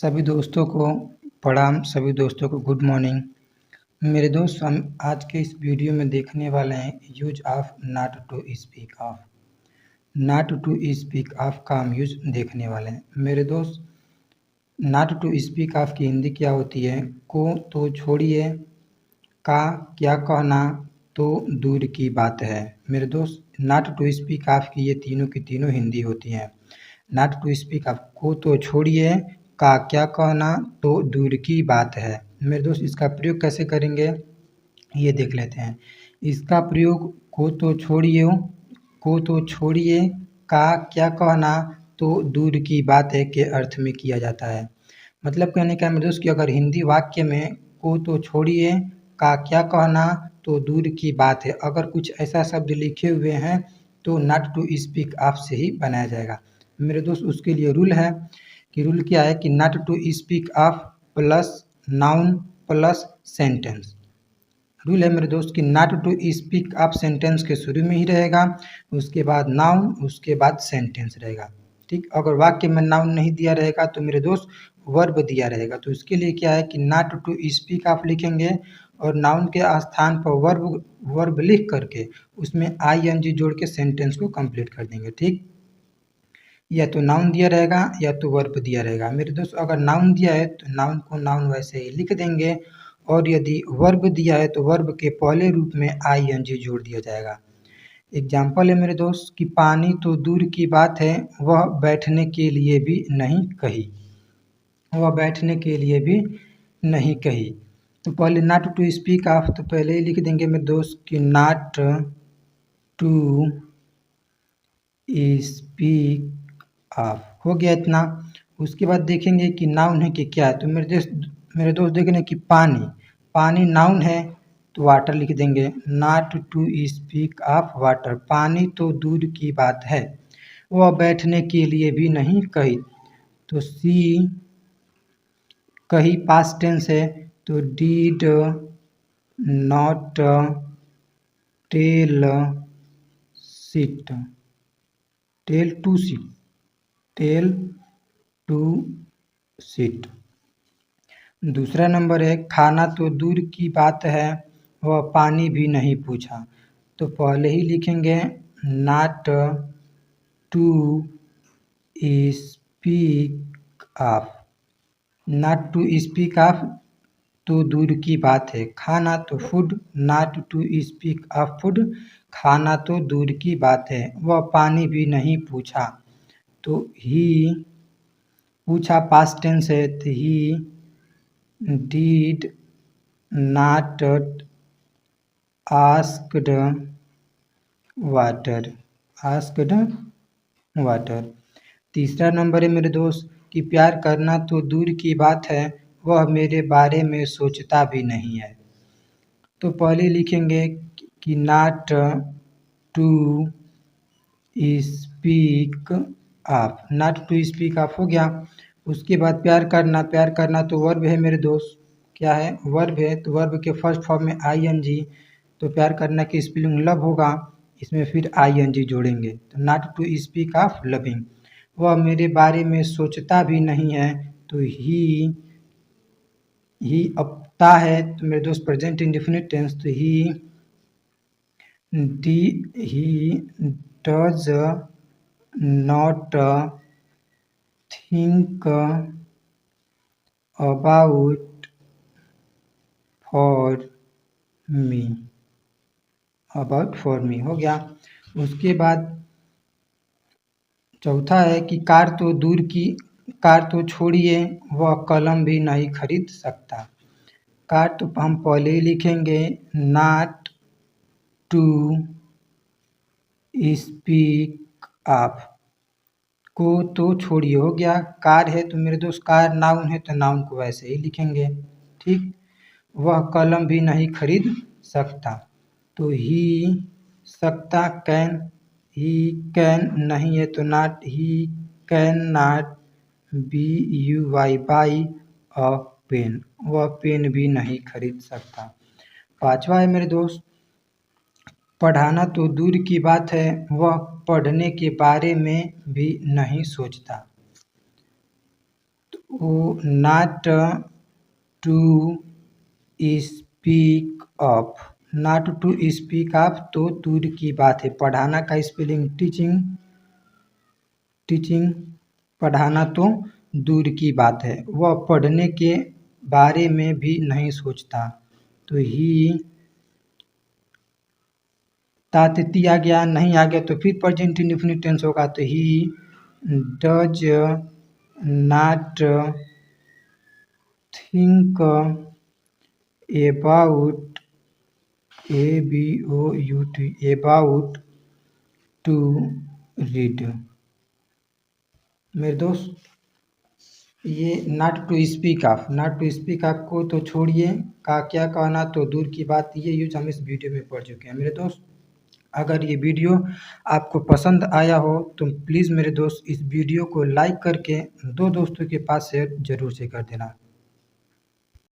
सभी दोस्तों को प्रणाम। सभी दोस्तों को गुड मॉर्निंग। मेरे दोस्त, हम आज के इस वीडियो में देखने वाले हैं use of not to speak of. Not to speak of का हम यूज देखने वाले हैं। मेरे दोस्त, नॉट टू स्पीक ऑफ की हिंदी क्या होती है? को तो छोड़िए, का क्या कहना, तो दूर की बात है। मेरे दोस्त, नॉट टू स्पीक ऑफ की ये तीनों की तीनों हिंदी होती हैं। नॉट टू स्पीक ऑफ, को तो छोड़िए, का क्या कहना, तो दूर की बात है। मेरे दोस्त, इसका प्रयोग कैसे करेंगे ये देख लेते हैं। इसका प्रयोग को तो छोड़िए, का क्या कहना, तो दूर की बात है के अर्थ में किया जाता है। मतलब कहने का मेरे दोस्त कि अगर हिंदी वाक्य में को तो छोड़िए, का क्या कहना, तो दूर की बात है, अगर कुछ ऐसा शब्द लिखे हुए हैं तो नॉट टू स्पीक ऑफ से ही बनाया जाएगा। मेरे दोस्त, उसके लिए रूल है कि रूल क्या है कि not to speak of plus noun plus sentence. Rule है मेरे दोस्त कि not to speak of sentence के शुरू में ही रहेगा, उसके बाद नाउन, उसके बाद सेंटेंस रहेगा। ठीक, अगर वाक्य में नाउन नहीं दिया रहेगा तो मेरे दोस्त वर्ब दिया रहेगा। तो इसके लिए क्या है कि नॉट टू स्पीक ऑफ लिखेंगे और नाउन के स्थान पर वर्ब लिख करके उसमें आईएनजी जोड़ के सेंटेंस को कंप्लीट कर देंगे। ठीक, या तो नाउन दिया रहेगा या तो वर्ब दिया रहेगा। मेरे दोस्त, अगर नाउन दिया है तो नाउन को नाउन वैसे ही लिख देंगे, और यदि वर्ब दिया है तो वर्ब के पहले रूप में आईएनजी जोड़ दिया जाएगा। एग्जाम्पल है मेरे दोस्त कि पानी तो दूर की बात है, वह बैठने के लिए भी नहीं कही। वह बैठने के लिए भी नहीं कही। तो पहले नॉट टू स्पीक ऑफ, तो पहले ही लिख देंगे मेरे दोस्त कि नॉट टू स्पीक ऑफ। हो गया इतना। उसके बाद देखेंगे कि नाउन है कि क्या है। तो मेरे दोस्त देखेंगे कि पानी नाउन है तो वाटर लिख देंगे। Not to speak of water, पानी तो दूर की बात है, वह बैठने के लिए भी नहीं कही। तो सी कही पास्ट टेंस है, तो did not tell sit, tell to sit. दूसरा नंबर है खाना तो दूर की बात है, वह पानी भी नहीं पूछा। तो पहले ही लिखेंगे not to speak of. Not to speak of तो दूर की बात है, खाना तो food, not to speak of food, खाना तो दूर की बात है, वह पानी भी नहीं पूछा। तो ही पूछा पास्ट टेंस है, तो he did not asked water. तीसरा नंबर है मेरे दोस्त कि प्यार करना तो दूर की बात है, वह मेरे बारे में सोचता भी नहीं है। तो पहले लिखेंगे कि not to speak of. Not to speak of हो गया। उसके बाद प्यार करना तो वर्ब है मेरे दोस्त। क्या है? वर्ब है। तो वर्ब के फर्स्ट फॉर्म में आईएनजी, तो प्यार करना की स्पेलिंग लव होगा, इसमें फिर आईएनजी जोड़ेंगे। तो not to speak of loving, वह मेरे बारे में सोचता भी नहीं है। तो ही अपता है, तो मेरे दोस्त प्रेजेंट इंडेफिनिट टेंस, तो he does not think about for me हो गया। उसके बाद चौथा है कि कार तो छोड़िए, वह कलम भी नहीं खरीद सकता। कार तो हम पहले ही लिखेंगे नॉट टू स्पीक ऑफ। को तो छोड़िए हो गया। कार है तो मेरे दोस्त कार नाउन है, तो नाउन को वैसे ही लिखेंगे। ठीक, वह कलम भी नहीं खरीद सकता। तो ही सकता कैन नहीं है, तो not he can not buy a pen, वह पेन भी नहीं खरीद सकता। पांचवा है मेरे दोस्त पढ़ाना तो दूर की बात है, वह पढ़ने के बारे में भी नहीं सोचता। तो oh not to speak of. Not to speak of तो दूर की बात है। पढ़ाना का स्पेलिंग टीचिंग, टीचिंग पढ़ाना तो दूर की बात है। वह पढ़ने के बारे में भी नहीं सोचता। तो ही तातिथ्य आ गया, नहीं आ गया तो फिर प्रेजेंट इंडेफिनिट टेंस होगा। तो he does not think about about to read. मेरे दोस्त ये not to speak of, not to speak of को तो छोड़िए, का क्या कहना तो दूर की बात, ये यूज हम इस वीडियो में पढ़ चुके हैं। मेरे दोस्त अगर ये वीडियो आपको पसंद आया हो तो प्लीज़ मेरे दोस्त इस वीडियो को लाइक करके दो दोस्तों के पास शेयर जरूर से कर देना।